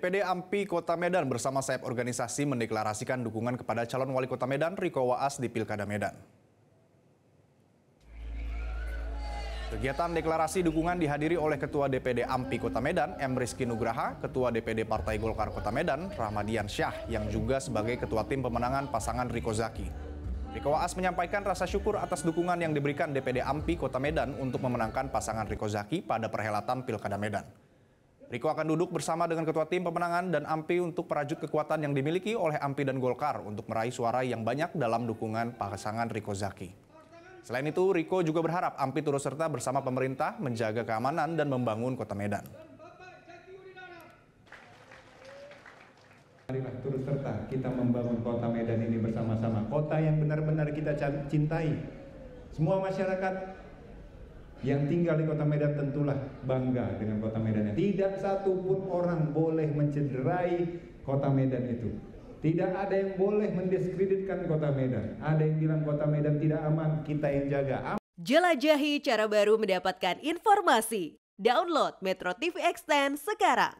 DPD AMPI Kota Medan bersama sayap organisasi mendeklarasikan dukungan kepada calon wali kota Medan Riko Waas di Pilkada Medan. Kegiatan deklarasi dukungan dihadiri oleh Ketua DPD AMPI Kota Medan, M. Rizky Nugraha, Ketua DPD Partai Golkar Kota Medan, Rahmadian Syah, yang juga sebagai Ketua Tim Pemenangan pasangan Riko Zaki. Riko Waas menyampaikan rasa syukur atas dukungan yang diberikan DPD AMPI Kota Medan untuk memenangkan pasangan Riko Zaki pada perhelatan Pilkada Medan. Riko akan duduk bersama dengan Ketua Tim Pemenangan dan AMPI untuk merajut kekuatan yang dimiliki oleh AMPI dan Golkar untuk meraih suara yang banyak dalam dukungan pasangan Riko Zaki. Selain itu, Riko juga berharap AMPI turut serta bersama pemerintah menjaga keamanan dan membangun Kota Medan. Marilah turut serta kita membangun Kota Medan ini bersama-sama. Kota yang benar-benar kita cintai. Semua masyarakat yang tinggal di Kota Medan tentulah bangga dengan Kota Medan. Tidak satu pun orang boleh mencederai Kota Medan itu. Tidak ada yang boleh mendiskreditkan Kota Medan. Ada yang bilang Kota Medan tidak aman, kita yang jaga. Jelajahi cara baru mendapatkan informasi. Download Metro TV Extend sekarang.